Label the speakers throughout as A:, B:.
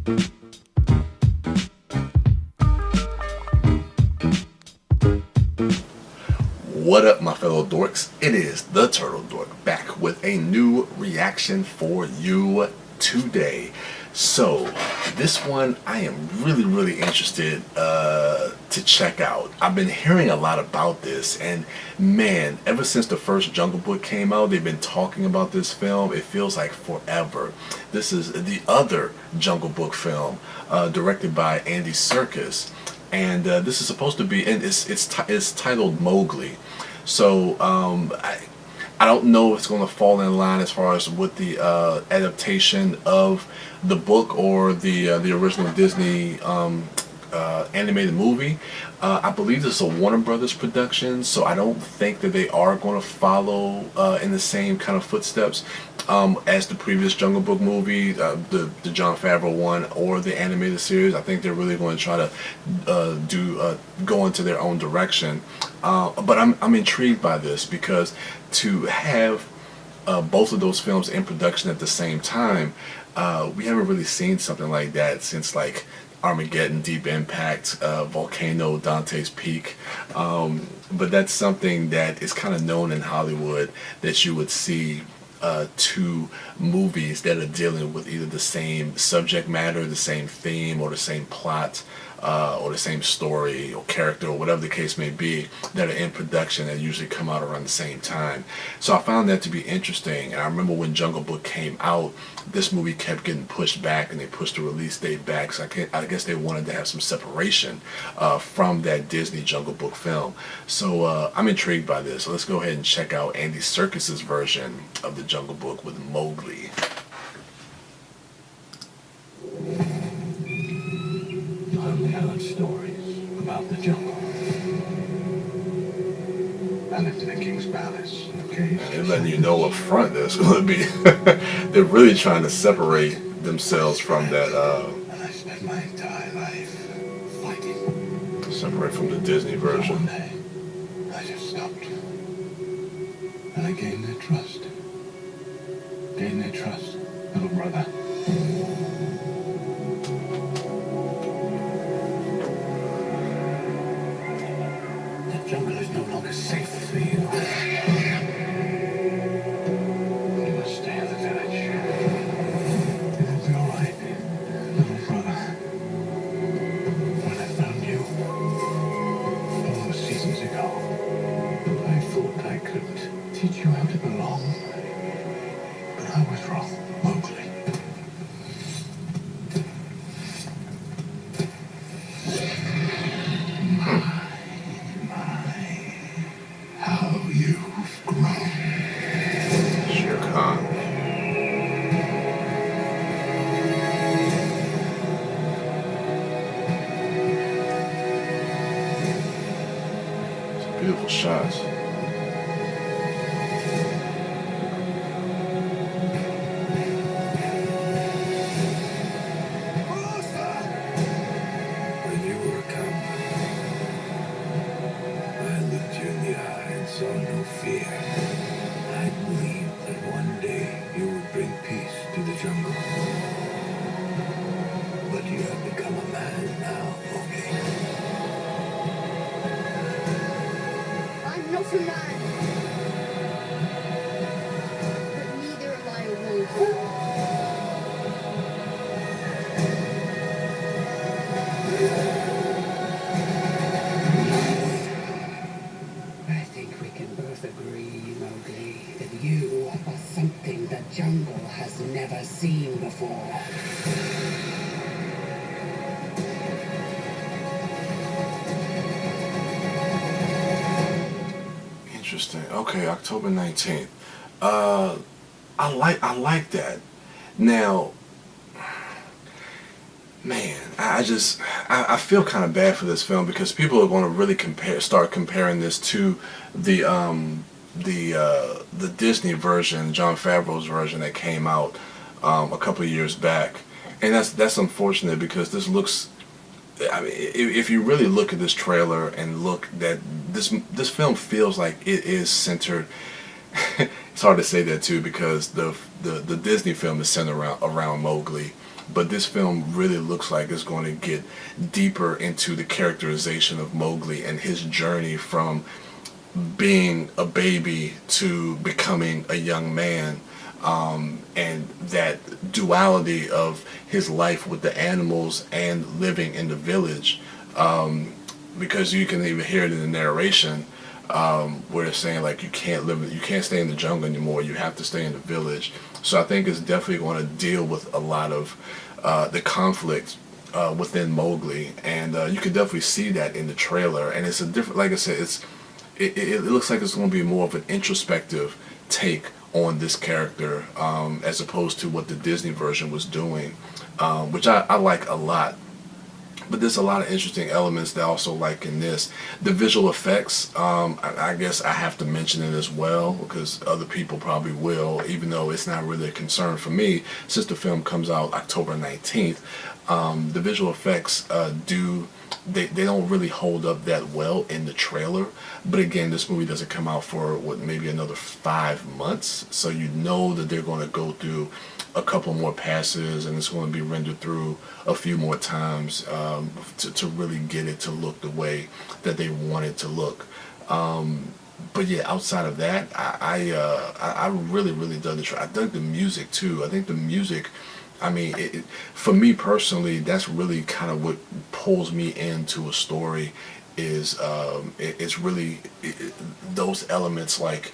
A: What up, my fellow dorks? It is the Turtle Dork back with a new reaction for you today. So this one I am really interested to check out. I've been hearing a lot about this, and man, ever since the first Jungle Book came out, they've been talking about this film. It feels like forever. This is the other Jungle Book film, directed by Andy Serkis, and this is supposed to be, and it's titled Mowgli. So I don't know if it's going to fall in line as far as with the adaptation of the book or the original Disney animated movie. I believe this is a Warner Brothers production, so I don't think that they are going to follow in the same kind of footsteps as the previous Jungle Book movie, the Jon Favreau one, or the animated series. I think they're really going to try to go into their own direction. But I'm intrigued by this because to have both of those films in production at the same time, we haven't really seen something like that since like Armageddon, Deep Impact, Volcano, Dante's Peak. But that's something that is kind of known in Hollywood, that you would see two movies that are dealing with either the same subject matter, the same theme, or the same plot, or the same story or character, or whatever the case may be, that are in production that usually come out around the same time. So I found that to be interesting. And I remember when Jungle Book came out, this movie kept getting pushed back, and they pushed the release date back. So I guess they wanted to have some separation from that Disney Jungle Book film. So I'm intrigued by this. So let's go ahead and check out Andy Serkis's version of the Jungle Book with Mowgli.
B: I've heard stories about the jungle. I lived in a king's palace in a cave.
A: They're letting you know up front that it's going to be. They're really trying to separate themselves from that.
B: And I spent my entire life fighting.
A: Separate from the Disney version.
B: One day, I just stopped. And I gained their trust. Gained their trust, little brother. The jungle is no longer safe for you. You must stay in the village. It'll be all right, little brother. When I found you, all those seasons ago, I thought I could teach you how to belong. But I was wrong, Mowgli. How you've grown.
A: Shere Khan. Some beautiful shots.
B: When you were a cub, I looked you in the eye and saw no fear. I believed that one day you would bring peace to the jungle. But you have become a man now, Mowgli.
C: I'm not a man. But neither am I a wolf.
D: I think we can both agree, Mowgli, that you are something the jungle has never seen before.
A: Interesting. Okay, October 19th. I like that. Now, man, I feel kind of bad for this film because people are going to really start comparing this to the Disney version, Jon Favreau's version that came out a couple of years back, and that's unfortunate because this looks. I mean, if you really look at this trailer and look that this film feels like it is centered. It's hard to say that too because the Disney film is centered around Mowgli, but this film really looks like it's going to get deeper into the characterization of Mowgli and his journey from being a baby to becoming a young man, and that duality of his life with the animals and living in the village, because you can even hear it in the narration, where they're saying like you can't stay in the jungle anymore. You have to stay in the village. So I think it's definitely going to deal with a lot of the conflict within Mowgli, and you can definitely see that in the trailer. And it's a different, like I said, it looks like it's going to be more of an introspective take on this character, as opposed to what the Disney version was doing, which I like a lot. But there's a lot of interesting elements that I also like in this. The visual effects, I guess I have to mention it as well, because other people probably will, even though it's not really a concern for me since the film comes out October 19th. The visual effects they don't really hold up that well in the trailer. But again, this movie doesn't come out for maybe another 5 months, so you know that they're going to go through a couple more passes, and it's going to be rendered through a few more times, to really get it to look the way that they want it to look. But yeah, outside of that, I really dug the trailer. I dug the music too. I think the music, I mean, for me personally, that's really kind of what pulls me into a story. It's really those elements, like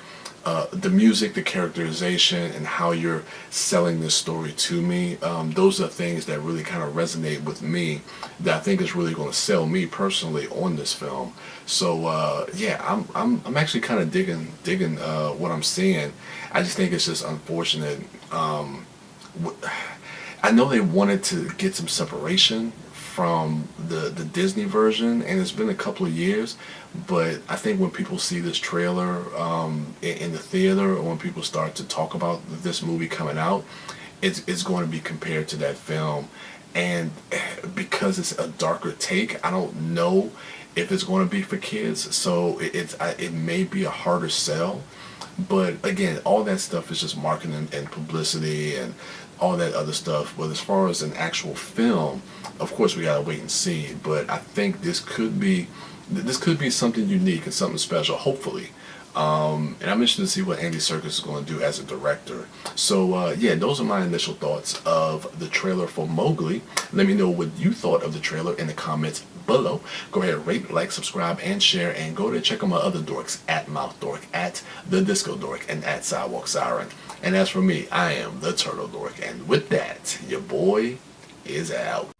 A: the music, the characterization, and how you're selling this story to me. Those are things that really kind of resonate with me, that I think is really going to sell me personally on this film. So yeah, I'm actually kind of digging what I'm seeing. I just think it's just unfortunate. I know they wanted to get some separation from the Disney version, and it's been a couple of years, but I think when people see this trailer in the theater, or when people start to talk about this movie coming out, it's going to be compared to that film. And because it's a darker take, I don't know if it's going to be for kids, so it may be a harder sell. But again, all that stuff is just marketing and publicity and all that other stuff. But as far as an actual film, of course we gotta wait and see. But I think this could be something unique and something special, hopefully. And I'm interested to see what Andy Serkis is going to do as a director. So yeah, those are my initial thoughts of the trailer for Mowgli. Let me know what you thought of the trailer in the comments below. Go ahead, rate, like, subscribe, and share, and go to check out my other dorks at MouthDork, at TheDiscoDork, and at Sidewalk Siren. And as for me, I am the Turtle Dork, and with that, your boy is out.